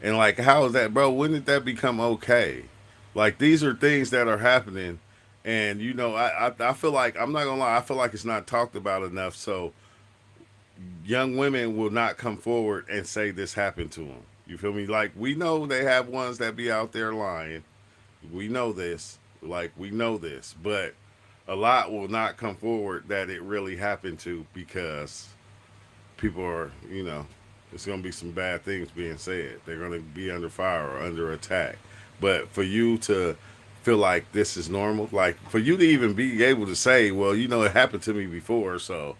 And like, how is that, bro? When did that become okay? Like, these are things that are happening, And you know, I feel like, I'm not gonna lie, I feel like it's not talked about enough. So young women will not come forward and say this happened to them. You feel me? Like, we know they have ones that be out there lying. We know this. Like, we know this, but a lot will not come forward that it really happened to, because people are, you know, it's going to be some bad things being said. They're going to be under fire or under attack. But for you to feel like this is normal, like for you to even be able to say, well, you know, it happened to me before, so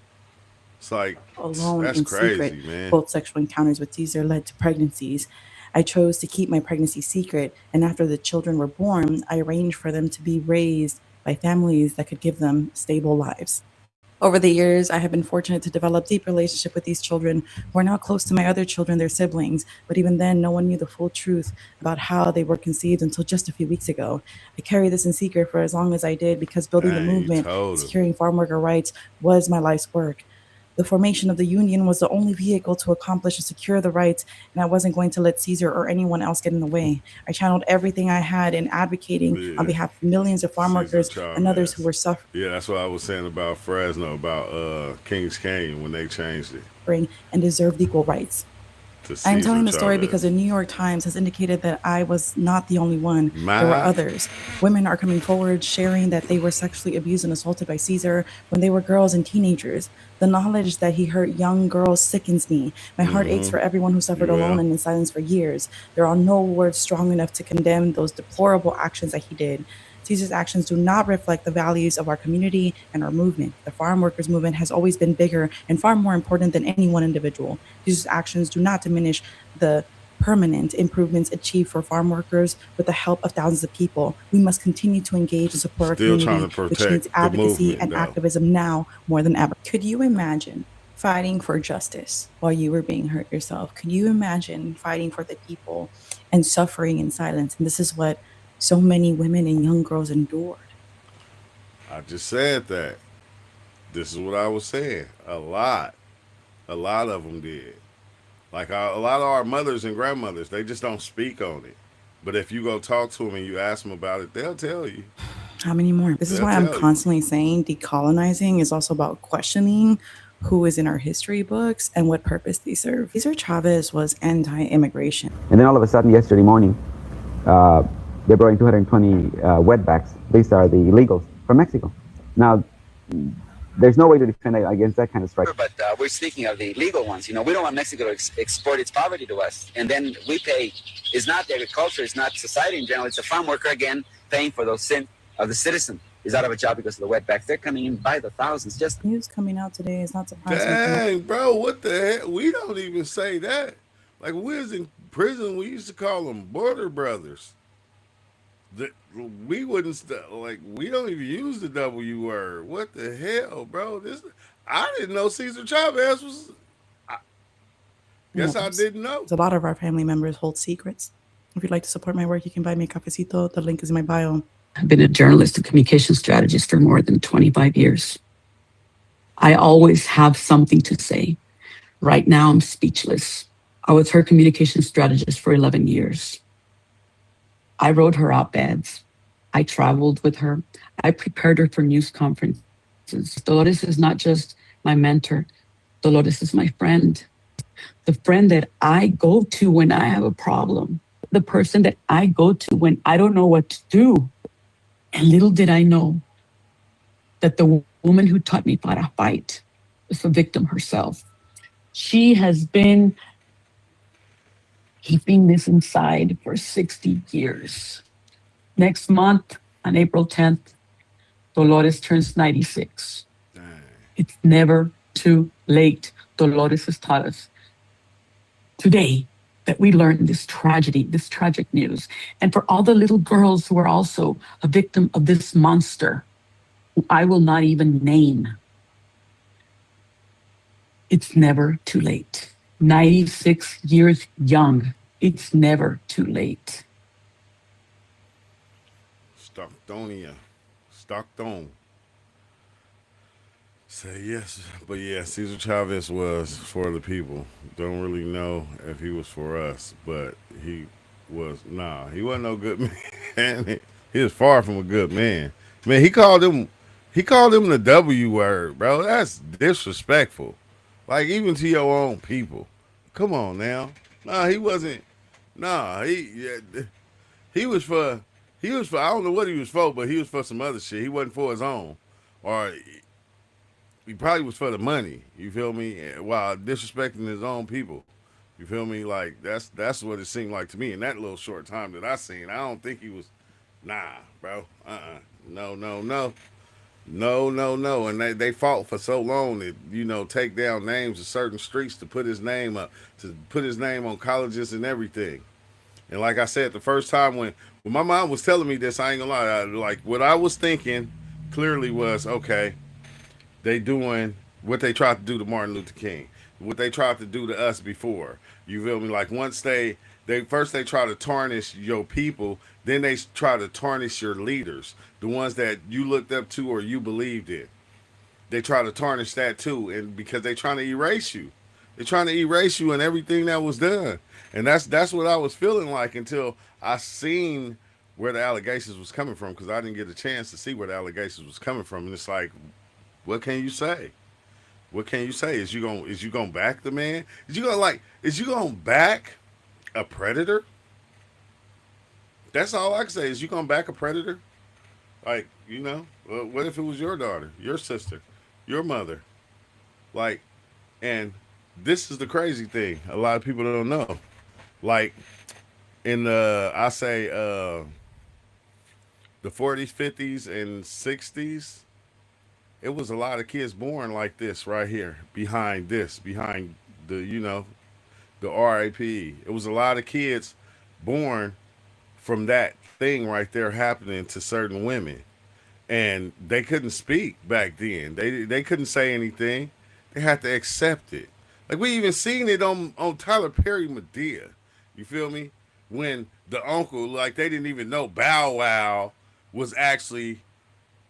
it's like, alone that's in crazy, secret. man. Both sexual encounters with Caesar led to pregnancies. I chose to keep my pregnancy secret, and after the children were born, I arranged for them to be raised by families that could give them stable lives. Over the years, I have been fortunate to develop deep relationship with these children who are now close to my other children, their siblings. But even then, no one knew the full truth about how they were conceived until just a few weeks ago. I carried this in secret for as long as I did because building the Dang, you movement, told him. securing farm worker rights was my life's work. The formation of the union was the only vehicle to accomplish and secure the rights, and I wasn't going to let Caesar or anyone else get in the way. I channeled everything I had in advocating on Yeah. behalf of millions of farm Cesar workers and others who Chavez. were suffering Yeah, that's what I was saying about Fresno, about Kings Canyon when they changed it and deserved equal rights. to I'm Cesar telling the story because Chavez. the New York Times has indicated that I was not the only one. There were My, others. Women are coming forward sharing that they were sexually abused and assaulted by Caesar when they were girls and teenagers. The knowledge that he hurt young girls sickens me. My heart aches for everyone who suffered you alone will. and in silence for years. There are no words strong enough to condemn those deplorable actions that he did. Caesar's actions do not reflect the values of our community and our movement. The farm workers movement has always been bigger and far more important than any one individual. Caesar's actions do not diminish the permanent improvements achieved for farm workers with the help of thousands of people. We must continue to engage and support our Still trying community, to which needs protect the advocacy movement, and though. activism now more than ever. Could you imagine fighting for justice while you were being hurt yourself? Could you imagine fighting for the people and suffering in silence? And this is what so many women and young girls endured. I just said that. This is what I was saying. A lot of them did. Like, a lot of our mothers and grandmothers, they just don't speak on it. But if you go talk to them and you ask them about it, they'll tell you. How many more? This is They'll why I'm tell you. constantly saying decolonizing is also about questioning who is in our history books and what purpose they serve. Cesar Chavez was anti-immigration. And then all of a sudden, yesterday morning, they brought in 220 wetbacks. These are the illegals from Mexico. Now, there's no way to defend against that kind of strike. But we're speaking of the legal ones. You know, we don't want Mexico to export its poverty to us. And then we pay, it's not the agriculture, it's not society in general, it's a farm worker again paying for those sins of the citizen is out of a job because of the wetbacks. They're coming in by the thousands. Just news coming out today is not surprising. Dang, bro, what the heck? We don't even say that. Like, we was in prison, we used to call them border brothers. We wouldn't like, we don't even use the W word. What the hell, bro? I didn't know Cesar Chavez was. Guess I didn't know. A lot of our family members hold secrets. If you'd like to support my work, you can buy me a cafecito. The link is in my bio. I've been a journalist and communication strategist for more than 25 years. I always have something to say. Right now, I'm speechless. I was her communication strategist for 11 years. I wrote her op-eds. I traveled with her. I prepared her for news conferences. Dolores is not just my mentor. Dolores is my friend. The friend that I go to when I have a problem. The person that I go to when I don't know what to do. And little did I know that the woman who taught me how to fight was the victim herself. She has been keeping this inside for 60 years. Next month, on April 10th, Dolores turns 96. It's never too late. Dolores has taught us today that we learned this tragedy, this tragic news. And for all the little girls who are also a victim of this monster, who I will not even name, it's never too late. 96 years young, it's never too late. Stockton. Say yes, but yeah, Cesar Chavez was for the people. Don't really know if he was for us, but he wasn't no good man. He was far from a good man. Man, he called him the W word, bro. That's disrespectful. Like even to your own people. Come on now. Nah, he wasn't. Nah, he was for. He was for. I don't know what he was for, but he was for some other shit. He wasn't for his own, or he probably was for the money. You feel me? While disrespecting his own people. You feel me? Like that's what it seemed like to me in that little short time that I seen. I don't think he was. Nah, bro. No, no, no. No, no, no. And they fought for so long to, take down names of certain streets to put his name up, to put his name on colleges and everything. And like I said, the first time when my mom was telling me this, I ain't gonna lie, like what I was thinking clearly was, okay, they doing what they tried to do to Martin Luther King, what they tried to do to us before. You feel me? Like once they first they try to tarnish your people, then they try to tarnish your leaders, the ones that you looked up to or you believed in. They try to tarnish that too, and because they're trying to erase you, they're trying to erase you and everything that was done. And that's what I was feeling like until I seen where the allegations was coming from, because I didn't get a chance to see where the allegations was coming from. And it's like, what can you say? What can you say? Is you gonna back the man? Is you gonna back a predator? That's all I can say. Is you gonna back a predator? Like, what if it was your daughter, your sister, your mother? Like, and this is the crazy thing. A lot of people don't know. Like, in the 40s, 50s, and 60s, it was a lot of kids born like this right here, behind the RAP. It was a lot of kids born from that thing right there happening to certain women. And they couldn't speak back then. They couldn't say anything. They had to accept it. Like we even seen it on Tyler Perry Madea. You feel me? When the uncle, like they didn't even know Bow Wow was actually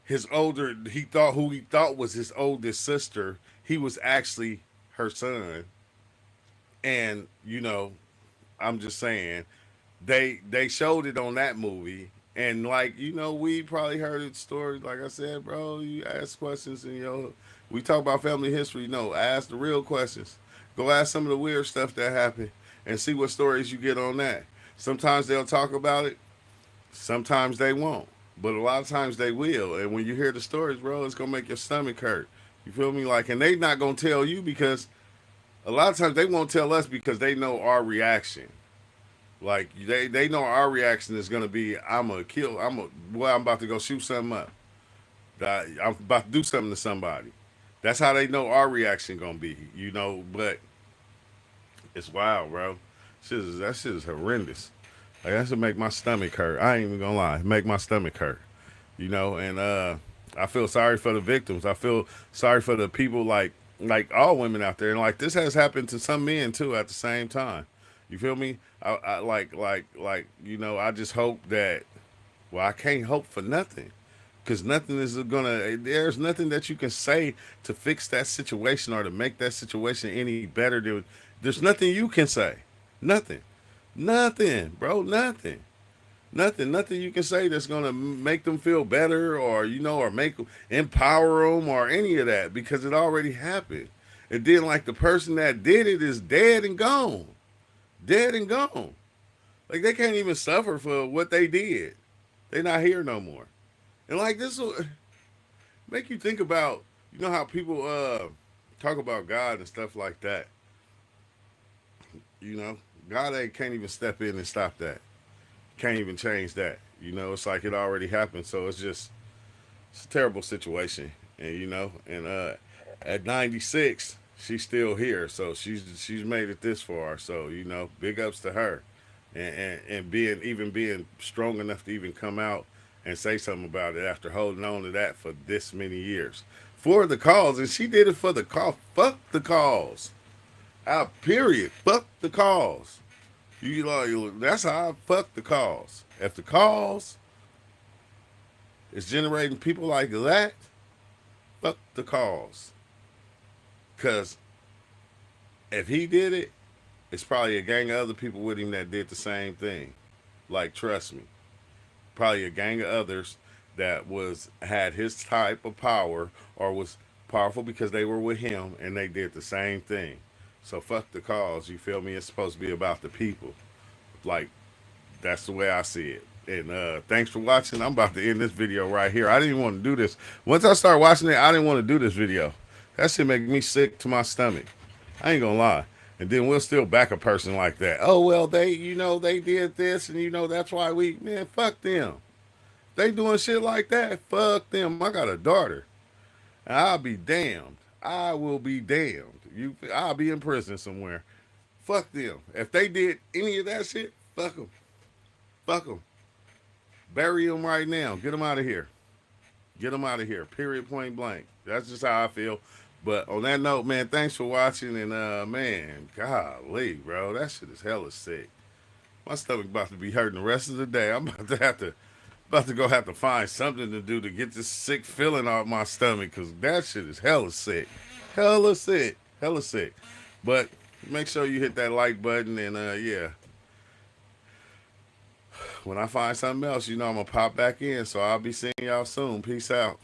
he thought was his oldest sister. He was actually her son. And, I'm just saying, they showed it on that movie. And we probably heard it stories. Like I said, bro, you ask questions and we talk about family history. No, ask the real questions. Go ask some of the weird stuff that happened and see what stories you get on that. Sometimes they'll talk about it. Sometimes they won't. But a lot of times they will. And when you hear the stories, bro, it's gonna make your stomach hurt. You feel me? And they not gonna tell you because a lot of times they won't tell us because they know our reaction. Like they know our reaction is gonna be, I'm about to go shoot something up. I'm about to do something to somebody. That's how they know our reaction gonna be, but it's wild, bro. That shit is horrendous. Like that should make my stomach hurt. I ain't even gonna lie. Make my stomach hurt. And I feel sorry for the victims. I feel sorry for the people like all women out there. And like this has happened to some men too at the same time. You feel me? I just hope that, I can't hope for nothing. Because there's nothing that you can say to fix that situation or to make that situation any better. There's nothing you can say. Nothing, bro, nothing you can say that's going to make them feel better or, or empower them or any of that, because it already happened. And then the person that did it is dead and gone. Like they can't even suffer for what they did. They're not here no more. And this will make you think about, how people talk about God and stuff like that. God can't even step in and stop that. Can't even change that. It's like it already happened. So it's a terrible situation. And at 96, she's still here. So she's made it this far. So, big ups to her. And being strong enough to even come out and say something about it after holding on to that for this many years. For the cause. And she did it for the cause. Fuck the cause. Period. Fuck the cause. That's how I fuck the cause. If the cause is generating people like that, fuck the cause. Because if he did it, it's probably a gang of other people with him that did the same thing. Trust me. Probably a gang of others that had his type of power or was powerful because they were with him and they did the same thing. So fuck the cause, you feel me? It's supposed to be about the people. Like, that's the way I see it. And thanks for watching. I'm about to end this video right here. I didn't even want to do this. Once I started watching it, I didn't want to do this video. That shit make me sick to my stomach. I ain't gonna lie. And then we'll still back a person like that. Oh, well, they did this, and that's why man, fuck them. They doing shit like that, fuck them. I got a daughter. And I'll be damned. I will be damned. I'll be in prison somewhere. Fuck them. If they did any of that shit, fuck them. Fuck them. Bury them right now. Get them out of here. Get them out of here. Period, point blank. That's just how I feel. But on that note, man, thanks for watching. And, man, golly, bro. That shit is hella sick. My stomach about to be hurting the rest of the day. I'm about to go have to find something to do to get this sick feeling off my stomach, because that shit is hella sick. Hella sick. Hella sick. But make sure you hit that like button, and yeah. When I find something else, I'm going to pop back in. So I'll be seeing y'all soon. Peace out.